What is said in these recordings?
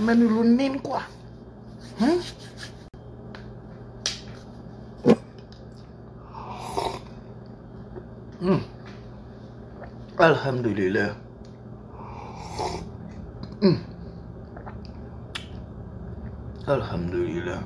mel ni lu niin quoi. Alhamdulillah. Alhamdulillah.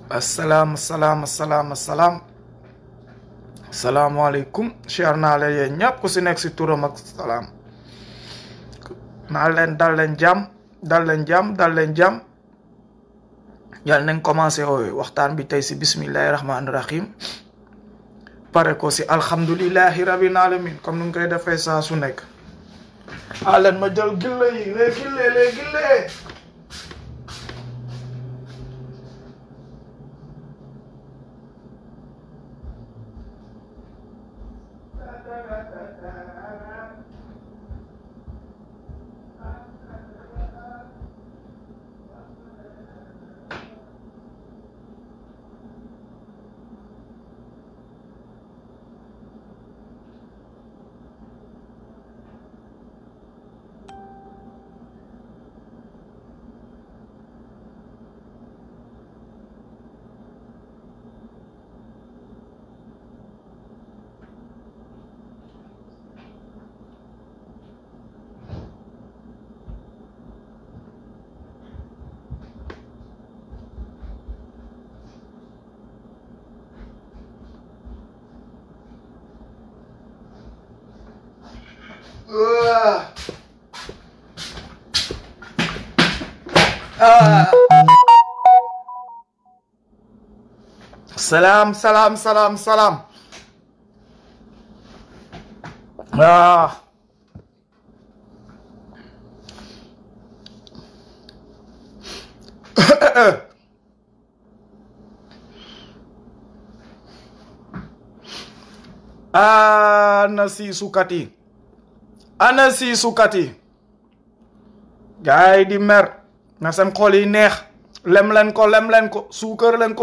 Assalam. Assalamualaikum. Share naa leen yéen ñëpp ku si nekk si turam ak salaam. naa leen dal leen jàmm. yàlla nañ commencé waxtaan bi tey si bismillahi rahmaani rahim. pare ko si alhamdulillahi rabbil alamin comme nu nga koy defee saa su nekk. leen ma jël gille yi les gille. Salam. Anasi sukati. Gaay di mer na seen xol yi neex lem leen ko suukar leen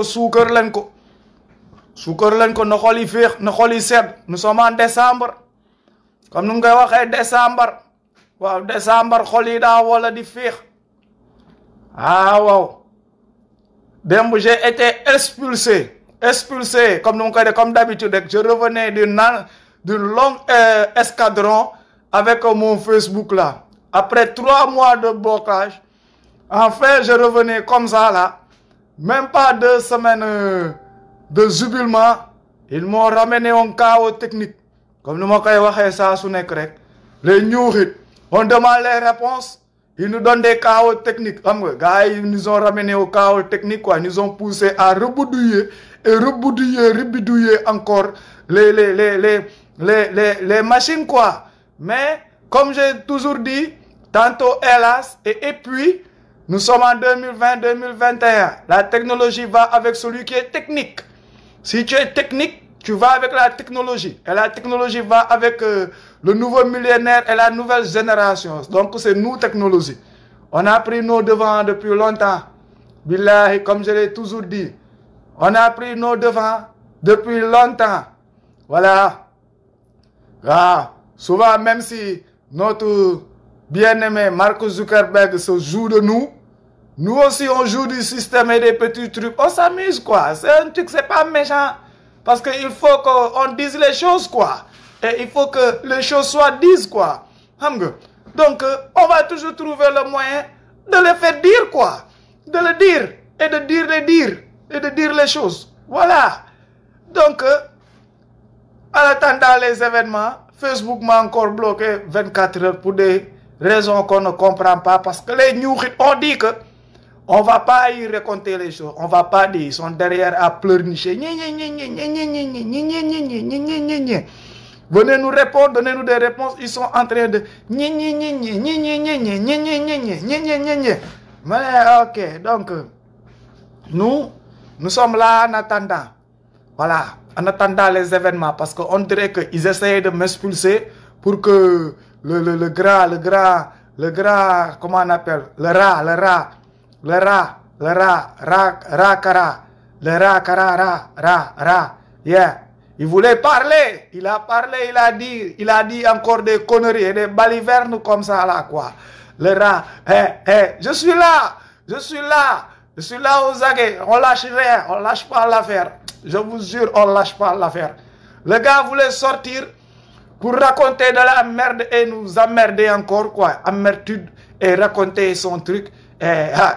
ko na xol yi féex na xol yi sedd. Nous sommes en décembre comme nu ngay waxee décembre waaw décembre xol yi daa wala di féex. Waaw démb j'ai été expulsé comme d'habitude. Je revenais d'une longue escadron avec mon Facebook là. Après 3 mois de blocage, enfin je revenais comme ça là. Même pas 2 semaines de jubilement. Ils m'ont ramené en chaos technique. Comme nous m'avons dit ça sous les ñuuxit. On demande les réponses. Ils nous donnent des chaos techniques. Gars, ils nous ont ramené au chaos technique quoi. Ils nous ont poussé à reboudouiller encore les machines quoi. Mais comme j'ai toujours dit, tantôt hélas et puis nous sommes en 2020-2021. La technologie va avec celui qui est technique. Si tu es technique, tu vas avec la technologie. Et la technologie va avec le nouveau millénaire et la nouvelle génération. Donc c'est nous technologie. On a pris nos devants depuis longtemps. Billahi, comme je l'ai toujours dit. On a pris nos devants depuis longtemps. Voilà. Souvent, même si notre bien-aimé Mark Zuckerberg se joue de nous aussi on joue du système et des petits trucs. On s'amuse quoi. C'est un truc, c'est pas méchant. Parce qu'il faut qu'on dise les choses quoi. Et il faut que les choses soient dites quoi. Donc, on va toujours trouver le moyen de les faire dire quoi. De le dire. Et de dire les dires. Et de dire les choses. Voilà. Donc, en attendant les événements, Facebook m'a encore bloqué 24 heures pour des raisons qu'on ne comprend pas. Parce que les ñuuxit ont dit que on va pas y raconter les choses. On va pas dire. Ils sont derrière à pleurnicher. Venez nous répondre, donnez-nous des réponses. Ils sont en train de mais ok, donc nous sommes là en attendant. Voilà, en attendant les événements. Parce qu'on dirait qu'ils essayaient de m'expulser pour que le grand le grand, comment on appelle, le rat, yeah. Il voulait parler, il a parlé, il a dit encore des conneries et des balivernes comme ça là, quoi. Le rat, je suis là aux aguets, on lâche rien, on lâche pas l'affaire. Je vous jure, on lâche pas l'affaire. Le gars voulait sortir pour raconter de la merde et nous emmerder encore, quoi. Amertume et raconter son truc.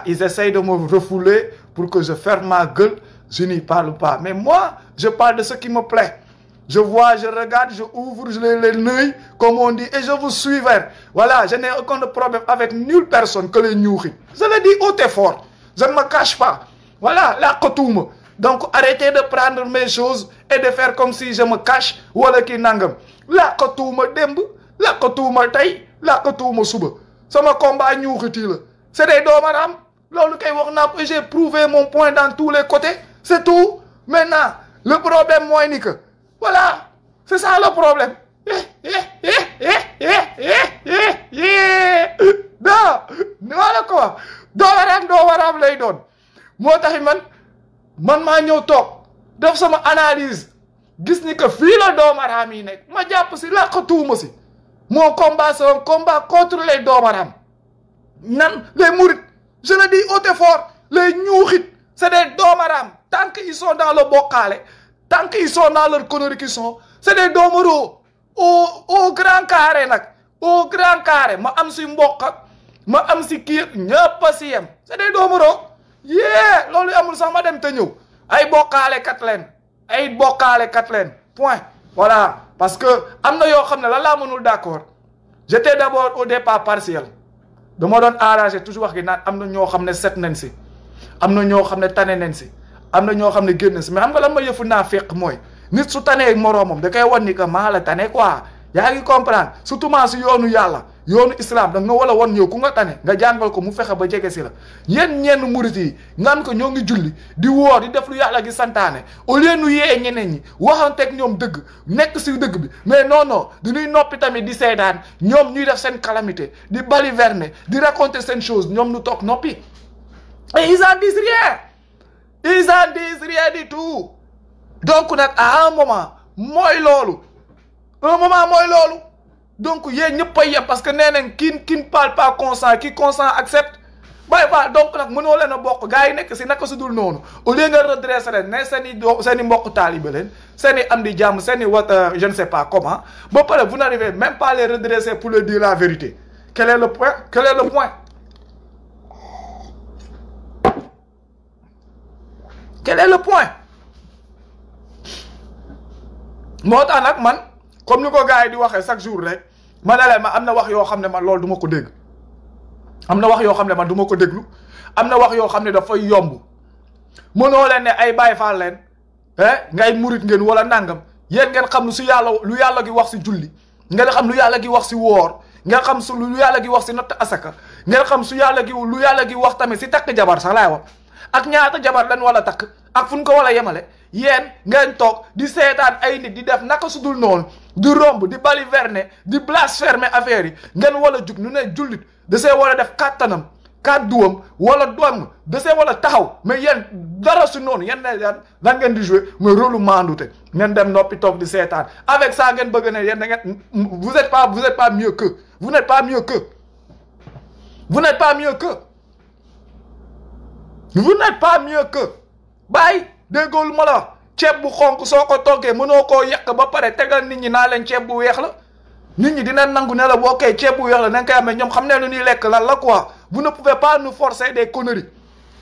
Ils essayent de me refouler pour que je ferme ma gueule. Je n'y parle pas. Mais moi, je parle de ce qui me plaît. Je vois, je regarde, je ouvre les l'œil, comme on dit, et je vous suis vers. Voilà, je n'ai aucun problème avec nulle personne que les nourris. Je le dis haut et fort. Je ne me cache pas. Voilà, la kotoume. Donc, arrêtez de prendre mes choses et de faire comme si je me cache. Voilà qui nangam. La kotoume demb, la kotoume tay, la kotoume suba. Ça me combat nourrit. C'est des domaram. J'ai prouvé mon point dans tous les côtés. C'est tout. Maintenant, le problème, moi, c'est que, voilà, c'est ça le problème. Non, voilà quoi. Domaram lay doon. Moi, man maa ñëw toog def sama analyse gis ni que fii la doomaraam yi nekk ma jàpp si làqatuuma si mon combat c'est un combat contre les doomaraam nan les mourides je le dis haut et fort les ñuuxit c'est des doomaraam tant qu'ils sont dans le bokkaale tant qu'ils sont dans leur connerie qui sont c'est des doomaroo au grand carré nag au grand carré ma am si mbokk ma am si kii ñëpp a si yem c'est des doomaroo yeah loolu amul sax ma dem te ñëw ay bokkaale kat leen point voilà parce que am na yoo xam ne la laa mënul d'accord j'étais d'abord au départ partiel dama doon arranger toujours wax gi naan am na ñoo xam ne set nañ si am na ñoo xam ne tane nañ si am na ñoo xam ne génn si mais xam nga lan ma yëfu naa fekk mooy nit su tanee moroomam da koy wan ni que maa la tane quoi yaa ngi comprendre surtout si yoonu yàlla yoonu islam da nga wala won ñëw ku nga tane nga jàngal ko mu fexe ba jege si la yéen ñenn murit yi ngan ko ñoo ngi julli di woor di def lu yàlla gi santaane au lieu nu yee ñeneen ñi waxanteeg ñoom dëgg nekk si dëgg bi mais non dañuy noppi tamit di seedaan ñoom ñuy def seen calamité di baliverner di raconter seen chose ñoom ñu toog noppi et ils en disent rien du tout donc nag à un moment mooy loolu donc yéen ñëpp a yem parce que nee nañ qui ne parle pas consent qui consent accepte donc nag mënoo leen a bokk gars yi nekk si naka su dul noonu au lieu nga redresser leen ne seen i mbokk taalibe leen seen i am di jàmm seen i je ne sais pas comment ba pare vous n'arrivez même pas à les redresser pour leur dire la vérité quel est le point moo tax nag man comme ni ko gars yi di waxee chaque jour rek ma ne leen ma am na wax yoo xam ne man loolu du ma ko dégg am na wax yoo xam ne man du ma ko déglu am na wax yoo xam ne dafay yomb mënoo leen ne ay Baay Faal leen ngay murit ngeen wala nangam yéen ngeen xam lu yàlla gi wax si julli ngeen xam lu yàlla gi wax si woor ngeen xam lu yàlla gi wax si natt asaka ngeen xam lu yàlla gi wax tamit si takk jabar sax laay wax ak ñaata jabar leen wala takk ak fu ñu ko wala yemale yéen ngeen toog di seetaan ay nit di def naka su dul noonu di romb di baliverner di blasphémer affaire yi ngeen wala jug nu ne jullit da see wala def kàttanam kàdduwam wala doom da see wala taxaw mais yéen dara su noonu yéen ne lan ngeen di jouer mais rôle mandute ngeen dem noppi toog di seetaan avec ça ngeen bëgg ne yéen da ngeen vous n'êtes pas mieux que vous n'êtes pas mieux que bàyyi déggoolu ma la ceeb bu xonk soo ko toggee mënoo koo yàq ba pare tegal nit ñi naa leen ceeb bu weex la nit ñi dina nangu ne la boo koy ceeb bu weex la na nga koy amee ñoom xam ne lu ñuy lekk lan la quoi vous ne pouvez pas nous forcer des conneries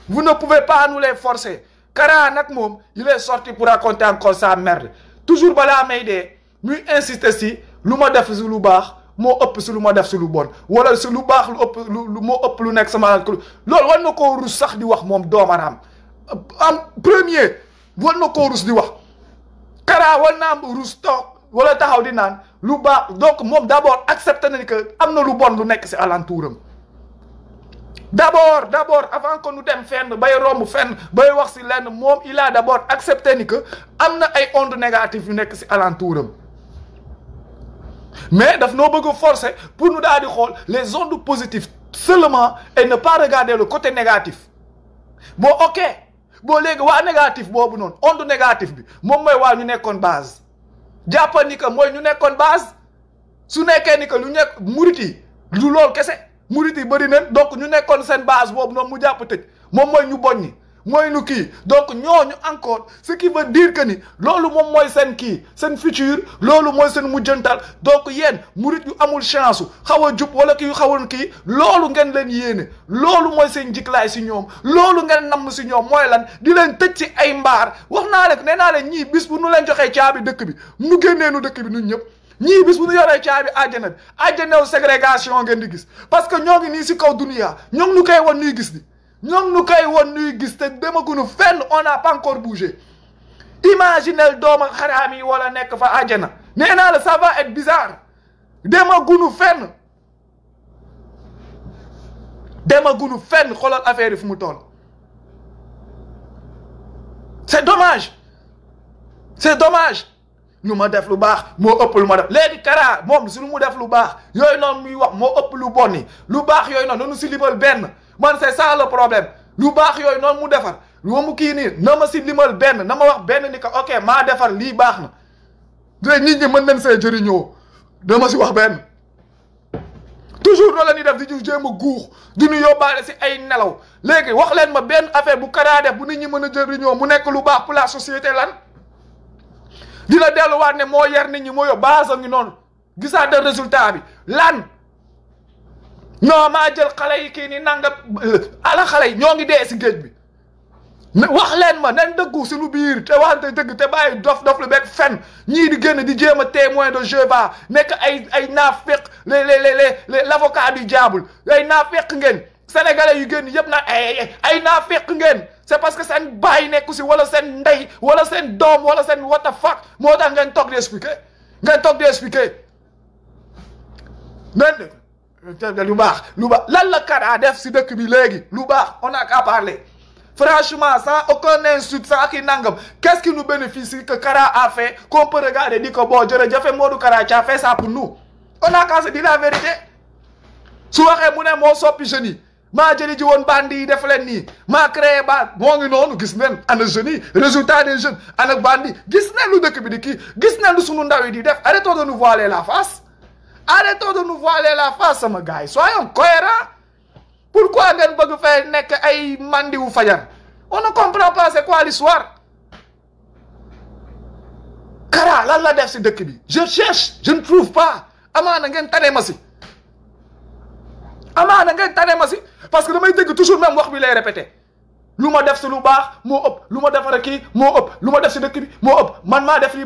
vous ne pouvez pas nous les forcer Kara nag moom il est sorti pour raconter encore sa merde toujours balaa may dee muy insister si lu ma def si lu baax moo ëpp si lu ma def si lu bon wala si lu baax lu moo ëpp lu nekk sama loolu war na koo rus sax di wax moom doomaraam en premier war na koo rus di wax Kara war naa am rus toog wala taxaw di naan lu baax donc moom d'abord accepté na que am na lu bon lu nekk si alentuuram d'abord avant que nu dem fenn bay romb fenn bay wax si lenn moom il a d'abord accepté ni que am na ay ondes négatives yu nekk si alentuuram mais daf noo bëgg forcer pour nous daal di xool les ondes positives seulement et ne pas regarder le côté négatif bon ok bon léegi waa négatif boobu noonu onde négatif bi moom mooy waa ñu nekkoon base jàppal ni que mooy ñu nekkoon base su nekkee ni que lu nekk murit yi lu lool kese murit yi bëri nañ donc ñu nekkoon seen base boobu noonu mu jàpp tëj moom mooy ñu boñ ñi mooy nu kii donc ñooñu encore ce qui veut dire que ni loolu moom mooy seen kii seen futur loolu mooy seen mujjantal donc yéen murit yu amul chance xaw a jub wala kii yu xawoon kii loolu ngeen leen yéene loolu mooy seen jiklaay si ñoom loolu ngeen namm si ñoom mooy lan di leen tëj ci ay mbaar wax naa leen nee naa leen ñii bis bu nu leen joxee caabi dëkk bi nu génnee nu dëkk bi ñun ñëpp ñii bis bu nu yoree caabi àjjana bi àjjana ségrégation ngeen di gis parce que ñoo ngi nii si kaw dunia ñoo ngi nu koy wan nuy gis ni ñoom nu koy woon nuy gis te demaguñu fenn on n'a pas encore bougé imaginez doomu xaraam yi wala nekk fa àjjana nee naa la ça va être bizarre demaguñu fenn xoolal affaire yi fu mu toll c'est dommage lu ma def lu baax moo ëpp lu ma def léegi Kara moom su lu mu def lu baax yooyu noonu muy wax moo ëpp lu bon lu baax yooyu noonu nanu si limal benn man c'est ça le problème lu baax yooyu noonu mu defar lu mu kii nii na ma si limal benn na ma wax benn ni que ok maa defar lii baax na te nit ñi mën nañ see jëriñoo dama si wax benn toujours loolu la ñuy def di ñu jéem a guux di ñu yóbbaale si ay nelaw léegi wax leen ma benn affaire bu Kara def bu nit ñi mën a jëriñoo mu nekk lu baax pour la société lan dina delluwaat ne moo yar nit ñi moo yób base a ngi noonu gisaat de résultat bi lan non maa jël xale yi kii ni nanga ala xale yi ñoo ngi dee si géej bi wax leen ma nañ dëggu si lu biir te waxante dëgg te bàyyi dof lu bekk fen ñii di génn di jéem a témoin de Jéhovah nekk ay naafeq l'avocat du diable ay naafeq ngeen sénégalais yu génn yëpp na ay naafeq ngeen c'est parce que seen baay nekku si wala seen ndey wala seen doom wala seen what the fuck moo tax ngeen toog di expliquer lu baax lan la Kara def si dëkk bi léegi lu baax on a qu'à parler franchement sans aucun insulte sans ki nangam qu'est-ce qui nous bénéficie que Kara a fait qu'on peut regarder di ko bon jërëjëf Modou Kara tu as fait ça pour nous on a qu'à se dire la vérité su waxee mu ne moo soppi jeunes yi maa jëli ji woon bandi yi def leen nii maa créé ba moo ngi noonu gis neen ana jeunes yi résultat des jeunes ana bandi gis neen lu dëkk bi di kii gis neen lu sunu ndaw yi di def arrêtons de nous voiler la face sama gars yi soyons cohérents pourquoi ngeen bëgg fay nekk ay mandi wu fajar on ne comprend pas c'est quoi l'histoire Kara lan la def si dëkk bi je cherche je ne trouve pas amaana ngeen tane ma si parce que damay dégg toujours même wax bi lay répéter lu ma def si lu baax moo ëpp lu ma defar kii moo ëpp lu ma def si dëkk bi moo ëpp man maa def li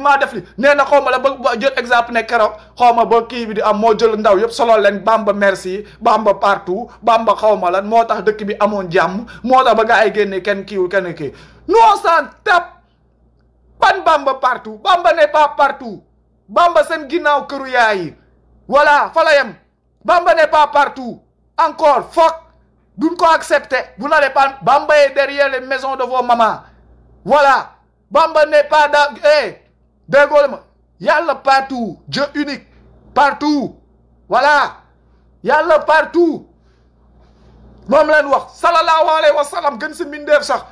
nee na xaw ma la ba jël exemple ne keroog xaw ma ba kii bi di am moo jël ndaw yëpp solo leen Bamba merci Bamba partout Bamba xaw ma lan moo tax dëkk bi amoon jàmm moo tax ba gaa yi génne kenn kiiwul kenn kii nous on s'en tape ban Bamba partout Bamba n'est pas partout Bamba seen ginnaaw këru yaay yi voilà fa la yem Bamba n'est pas partout encore fuck duñ ko accepter vous n'allez pas Bamba est derrière les maisons de vos mamans voilà Bamba n'est pas dans déggoo ma yàlla partout Dieu unique partout voilà yàlla partout moom leen wax sallallahu alayhi wa sallam gën si mbindeef sax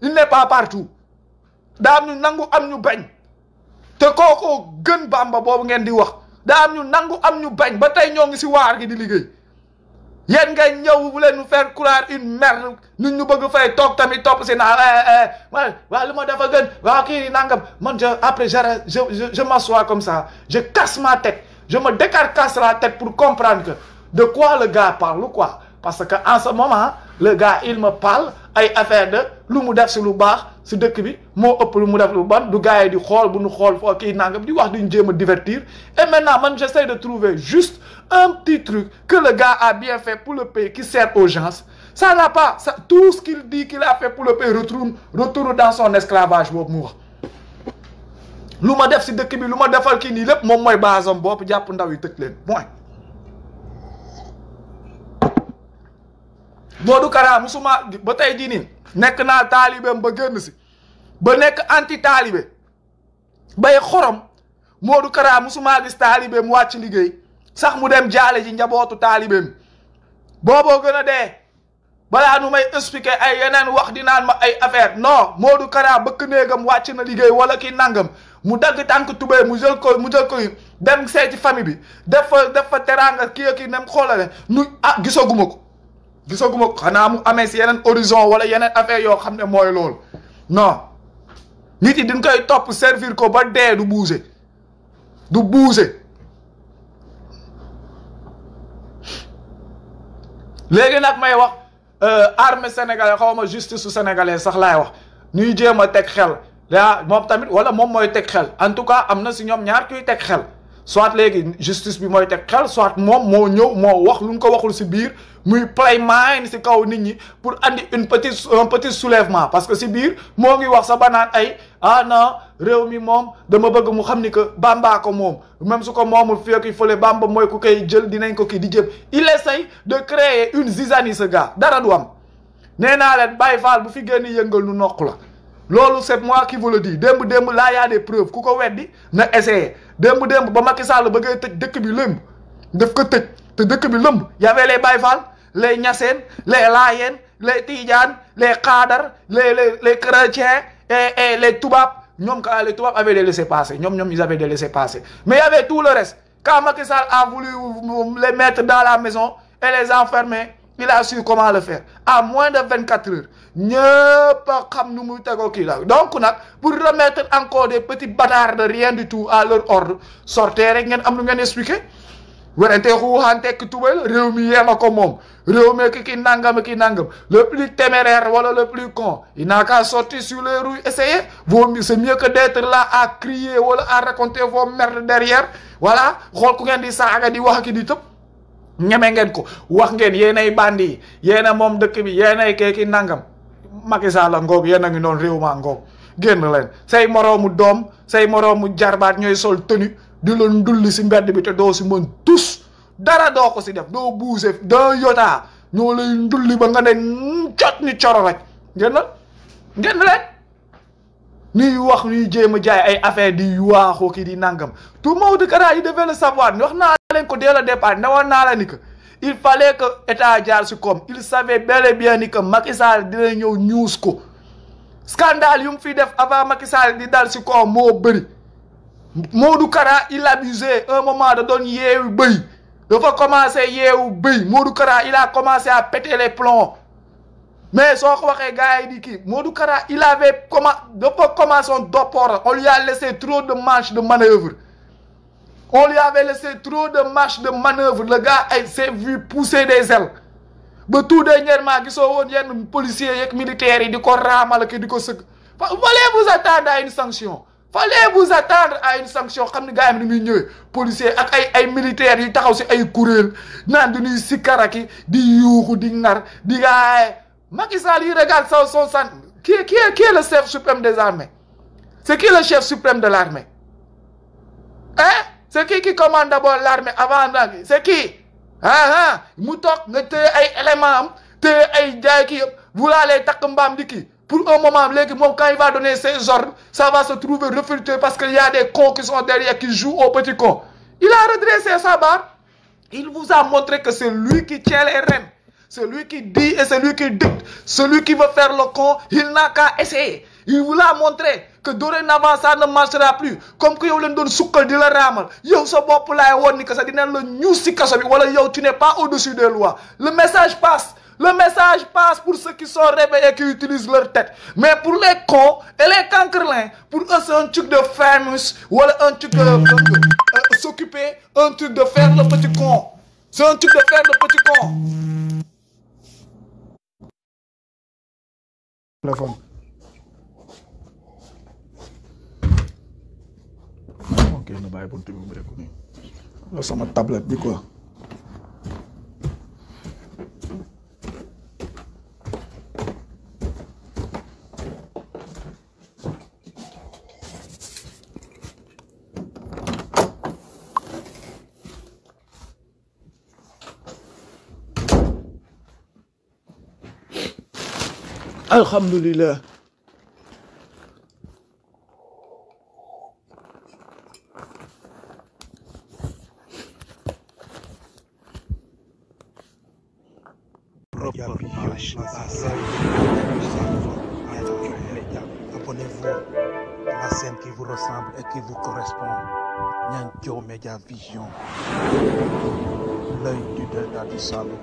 il n'est pas partout daa am ñu nangu am ñu bañ te kooku gën Bamba boobu ngeen di wax daa am ñu nangu am ñu bañ ba tey ñoo ngi si waar gi di liggéey yéen ngay ñëw bu leen nous faire croire une merde nit ñu bëgg fay toog tamit topp si naa waaw lu ma dafa gën waaw kii nangam man après je m'assois comme ça je casse ma tête je me décarcasse la tête pour comprendre que de quoi le gars parle quoi parce que en ce moment le gars il me parle ay affaire de lu mu def si lu baax si dëkk bi moo ëpp lu mu def lu bon du gars yi di xool bu nu xool foo kii nangam di wax duñ jéem a divertir et maintenant man j'essaie de trouver juste un petit truc que le gars a bien fait pour le pays qui sert aux gens ça n'a pas ça, tout ce qu'il dit qu'il a fait pour le pays retourne dans son esclavage boobu mu wax lu ma def si dëkk bi lu ma defal kii nii lépp moom mooy basam bopp jàpp ndaw yi tëj leen mooy Modou Kara musuma ba tey jii nii nekk naa taalibeem ba génn si ba nekk anti taalibe bay xorom Modou Kara musuma gis taalibeem wàcc liggéey sax mu dem jaale ji njabootu taalibeem booboo gën a dee balaa nu may expliquer ay yeneen wax di naan ma ay affaire non Modou Kara bëkk néegam wàcc na liggéey wala ki nangam mu dagg tànk tubéy mu jël ko dem seeti famille bi def fa teraanga kii nem xoolale gisaguma ko xanaa mu amee si yeneen horizon wala yeneen affaire yoo xam ne mooy loolu non nit yi dañ koy topp servir ko ba dee du bouger léegi nag may wax armée sénégalais xaw ma justice su sénégalais sax laay wax ñuy jéem a teg xel moom tamit wala moom mooy teg xel en tout cas am na si ñoom ñaar kuy teg xel soit léegi justice bi mooy teg xel soit moom moo ñëw moo wax lu ñu ko waxul si biir muy play mind si kaw nit ñi pour andi un petit soulèvement parce que si biir moo ngi wax sa banaan ay non réew mi moom dama bëgg mu xam ni que Bamba ko moom même su ko moomul fii fële Bamba mooy ku koy jël dinañ ko kii di jëm il essaye de créer une zizanie ce gars dara du am nee naa leen Baye Fall bu fi génn yëngal nu noq la loolu c'est moi qui vous le dis démb laa y a des preuves ku ko weddi na essayer démb ba Macky Sall bëggee tëj dëkk bi lëmb daf ko tëj te dëkk bi lëmb y avait les Baye Fall les Niassène les Layène les Tidiane les Khadar les chrétiens et les Toubab ñoom les Toubab avaient des laissez-passer ñoom ils avaient des laissez-passer mais il y avait tout le reste quand Macky Sall a voulu les mettre dans la maison et les enfermer il a su comment le faire à moins de 24 heures ñëpp a xam nu muy tegoo kii la donc nag pour remettre encore des petits bâtards de rien du tout à leur ordre sortez rek ngeen am lu ngeen expliquer werante xuuxaan tekk tubal réew mi yéen a ko moom réew mi ki nangam le plus téméraire wala le plus con il n'a qu'à sortir sur les roues essayer c'est mieux que d'être là à crier wala à raconter vos merdes derrière voilà xool ku ngeen di saaga di wax ki di tëb ñeme ngeen ko wax ngeen yéenay bandi yi yéena moom dëkk bi yéenay ki nangam Macky Sall la ngoog yéen a ngi noonu réew maa ngoog génn leen say moroomu doom say moroomu jarbaat ñooy sol tenue di la ndulli si mbedd bi te doo si mën tus dara doo ko si def doo buuse doo yotaa ñoo lay ndulli ba nga ne jot ni coro rek ngeen leen ñuy wax ñuy jéem a jaay ay affaire di waaxoo kii di nangam tout Modou Kara yi devait le savoir wax naa leen ko dès le départ ne woon naa la ni que il fallait que état jaar si koom il savait bel et bien ni que Macky Sall dina ñëw ñuus ko scandale yu mu fi def avant Macky Sall di dal si koom moo bëri Modou Kara il abusait un moment da doon yeewu bëy dafa commencé yeewu bëy Modou Kara il a commencé à péter les plombs mais soo ko waxee gars yi di kii Modou Kara il avait dafa commencé on doppoor on lui a laissé trop de marge de manœuvre on lui avait laissé trop de marge de manœuvre le gars s'est vu pousser des ailes ba tout dernièrement gisoo woon yenn policiers yeeg militaires yi di ko raamal ki di ko sëgg fallait vous attendre à une sanction xam ne gars yi ni muy ñëwee policiers ak ay militaires yu taxaw si ay kuréel naan dañuy sikkaraki di yuuxu di ngar di gaay Macky Sall il regarde son sang qui est le chef suprême des armées c'est qui le chef suprême de l'armée c'est qui commande d'abord l'armée avant c'est qui mu toog nga téye ay éléments am téye ay jaay kii vous allez takk mbaam di kii pour un moment léegi moom quand il va donner ses ordres ça va se trouver reflété parce qu'il y a des cons qui sont derrière qui jouent au petit con il a redressé sa barre il vous a montré que c'est lui qui tient les rênes c'est lui qui dit et c'est lui qui dicte celui qui veut faire le con il n'a qu'à essayer il vous l'a montré que dorénavant ça ne marchera plus comme que yow leen doon sukkal di la raamal yow sa bopp laay woon ni que ça dina la ñuus si kaso bi wala yow tu n'es pas au-dessus des lois le message passe pour ceux qui sont réveillés qui utilisent leur tête mais pour les cons et les cancrelins pour eux c'est un truc de famous wala un truc de s'occuper un truc de faire le petit con c'est un truc de faire le petit con téléphone ok na bàyyi buntu bi mu rek nii sama tablette bi quoi alhamdulillah propre image. Abonnez-vous à la scène qui vous ressemble et qui vous correspond. Nyanjo Media Vision, l'œil du delta du Saloum.